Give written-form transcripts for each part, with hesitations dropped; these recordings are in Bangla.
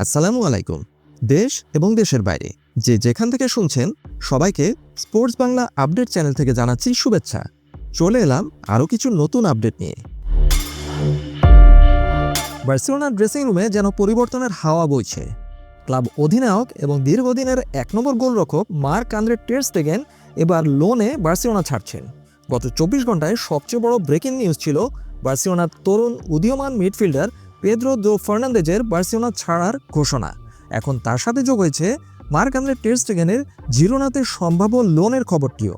আসসালামু আলাইকুম। দেশ এবং দেশের বাইরে যে যেখান থেকে শুনছেন সবাইকে স্পোর্টস বাংলা আপডেট চ্যানেল থেকে জানাচ্ছি শুভেচ্ছা। চলে এলাম আরও কিছু নতুন আপডেট নিয়ে। বার্সেলোনার ড্রেসিং রুমে যেন পরিবর্তনের হাওয়া বইছে। ক্লাব অধিনায়ক এবং দীর্ঘদিনের ১ নম্বর গোলরক্ষক মার্ক আন্দ্রে টের স্টেগেন এবার লোনে বার্সেলোনা ছাড়ছেন। গত ২৪ ঘন্টায় সবচেয়ে বড় ব্রেকিং নিউজ ছিল বার্সেলোনার তরুণ উদীয়মান মিডফিল্ডার পেদ্রো দো ফার্নান্দেজের বার্সেলোনা ছাড়ার ঘোষণা। এখন তার সাথে যোগ হয়েছে মার্ক আন্দ্রে টের স্টেগেনের জিরোনাতে সম্ভাব্য লোনের খবরটিও।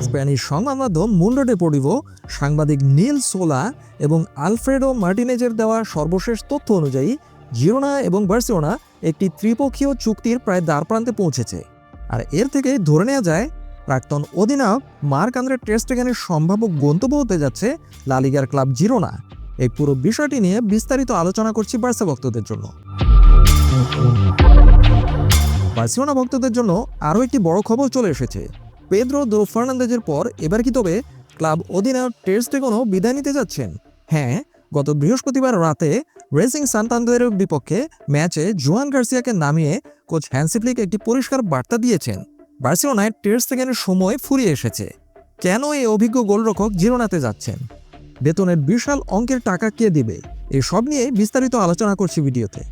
স্প্যানিশ সংবাদ মাধ্যম মুন্ডো ডেপোর্টিভো সাংবাদিক নীল সোলা এবং আলফ্রেডো মার্টিনেজের দেওয়া সর্বশেষ তথ্য অনুযায়ী জিরোনা এবং বার্সেলোনা একটি ত্রিপক্ষীয় চুক্তির প্রায় দ্বারপ্রান্তে পৌঁছেছে। আর এর থেকে ধরে নেওয়া যায় প্রাক্তন অধিনায়ক মার্ক আন্দ্রে টের স্টেগেনের সম্ভাব্য গন্তব্য হতে যাচ্ছে লা লিগার ক্লাব জিরোনা। এই পুরো বিষয়টি নিয়ে বিস্তারিত আলোচনা করছি বার্সা ভক্তদের জন্য। বার্সেলোনা ভক্তদের জন্য আরও একটি বড় খবর চলে এসেছে। পেদ্রো দো ফার্নান্দেজের পর এবার কি তবে ক্লাব অধিনায়ক টের স্টেগেনও বিদায় নিতে যাচ্ছেন? হ্যাঁ, গত বৃহস্পতিবার রাতে রেসিং সান্তান্দারের বিপক্ষে ম্যাচে জোয়ান গার্সিয়াকে নামিয়ে কোচ হ্যান্সি ফ্লিক একটি পরিষ্কার বার্তা দিয়েছেন, বার্সেলোনায় টের স্টেগেনের সময় ফুরিয়ে এসেছে। কেন এই অভিজ্ঞ গোলরক্ষক জিরোনাতে যাচ্ছেন? বেতনের বিশাল অঙ্কের টাকা কে দিবে? এই সব নিয়ে বিস্তারিত আলোচনা করছি ভিডিওতে।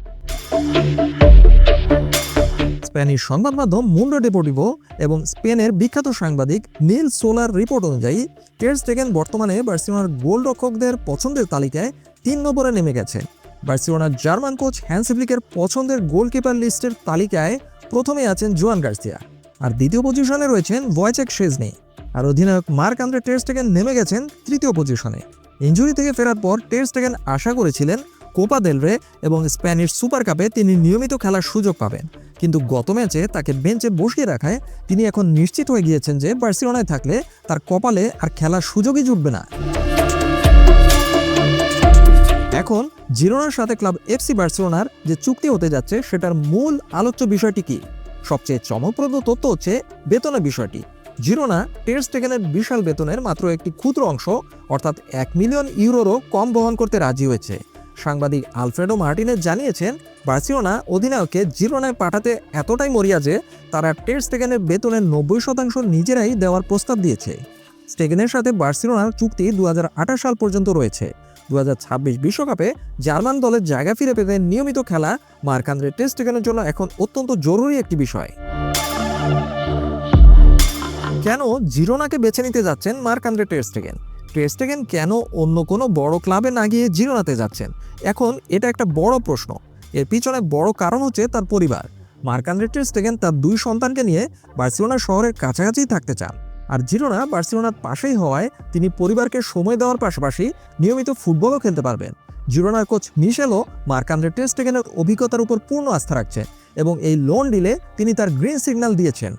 স্প্যানিশ সংবাদ মাধ্যম মুন্ডো ডেপোর্টিভো এবং স্পেনের বিখ্যাত সাংবাদিক নীল সোলার রিপোর্ট অনুযায়ী টের স্টেগেন বর্তমানে বার্সেলোনার গোলরক্ষকদের পছন্দের তালিকায় ৩ নম্বরে নেমে গেছে। বার্সেলোনার জার্মান কোচ হ্যান্সি ফ্লিকের পছন্দের গোলকিপার লিস্টের তালিকায় প্রথমে আছেন জোয়ান গার্সিয়া, আর দ্বিতীয় পজিশনে রয়েছেন ভয়েচেক শেজনি, আর অধিনায়ক মার্ক আন্দ্রে টের স্টেগেন নেমে গেছেন তৃতীয় পজিশনে। ইনজুরি থেকে ফেরার পর টের স্টেগেন আশা করেছিলেন কোপা দেল রে এবং স্প্যানিশ সুপার কাপে তিনি নিয়মিত খেলার সুযোগ পাবেন, কিন্তু গত ম্যাচে তাকে বেঞ্চে বসিয়ে রাখায় তিনি এখন নিশ্চিত হয়ে গিয়েছেন যে বার্সেলোনায় থাকলে তার কপালে আর খেলার সুযোগই জুটবে না। এখন জিরোনার সাথে ক্লাব এফসি বার্সেলোনার যে চুক্তি হতে যাচ্ছে সেটার মূল আলোচ্য বিষয়টি কি? সবচেয়ে চমকপ্রদ তথ্য হচ্ছে বেতনের বিষয়টি। জিরোনা টের স্টেগেনের বিশাল বেতনের মাত্র একটি ক্ষুদ্র অংশ অর্থাৎ ১ মিলিয়ন ইউরোরও কম বহন করতে রাজি হয়েছে। সাংবাদিক আলফ্রেডো মার্টিনেজ জানিয়েছেন, বার্সেলোনা অধিনায়ককে জিরোনায় পাঠাতে এতটাই মরিয়া যে তারা টের স্টেগেনের বেতনের ৯০% নিজেরাই দেওয়ার প্রস্তাব দিয়েছে। স্টেগেনের সাথে বার্সেলোনার চুক্তি ২০২৮ সাল পর্যন্ত রয়েছে। ২০২৬ বিশ্বকাপে জার্মান দলের জায়গা ফিরে পেতে নিয়মিত খেলা মার্ক আন্দ্রে টের স্টেগেনের জন্য এখন অত্যন্ত জরুরি একটি বিষয়। কেন জিরোনাকে বেছে নিতে যাচ্ছেন মার্ক আন্দ্রে টের স্টেগেন? টের স্টেগেন কেন অন্য কোনো বড় ক্লাবে না গিয়ে জিরোনাতে যাচ্ছেন? এখন এটা একটা বড় প্রশ্ন। এর পিছনে বড় কারণ হচ্ছে তার পরিবার। মার্ক আন্দ্রে টের স্টেগেন তার ২ সন্তানকে নিয়ে বার্সেলোনা শহরের কাছাকাছি থাকতে চান, আর জিরোনা বার্সেলোনার পাশেই হওয়ায় তিনি পরিবারকে সময় দেওয়ার পাশাপাশি নিয়মিত ফুটবলও খেলতে পারবেন। জিরোনার কোচ মিশেলও মার্ক আন্দ্রে টের স্টেগেনের অভিজ্ঞতার উপর পূর্ণ আস্থা রাখছেন এবং এই লোন ডিলে তিনি তার গ্রিন সিগন্যাল দিয়েছেন।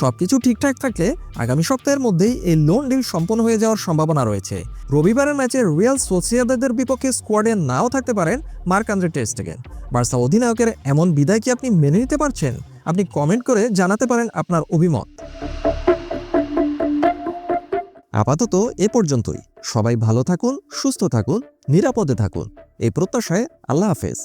সবকিছু ঠিকঠাক থাকলে আগামী সপ্তাহের মধ্যেই এই লোন ডিল সম্পন্ন হয়ে যাওয়ার সম্ভাবনা রয়েছে। রবিবারের ম্যাচে রিয়াল সোসিয়েদাদের বিপক্ষে স্কোয়াডে নাও থাকতে পারেন মার্ক আন্দ্রে টের স্টেগেন। বার্সা অধিনায়কের এমন বিদায় কি আপনি মেনে নিতে পারছেন? আপনি কমেন্ট করে জানাতে পারেন আপনার অভিমত। আপাতত এ পর্যন্তই। সবাই ভালো থাকুন, সুস্থ থাকুন, নিরাপদে থাকুন, এই প্রত্যাশায় আল্লাহ হাফেজ।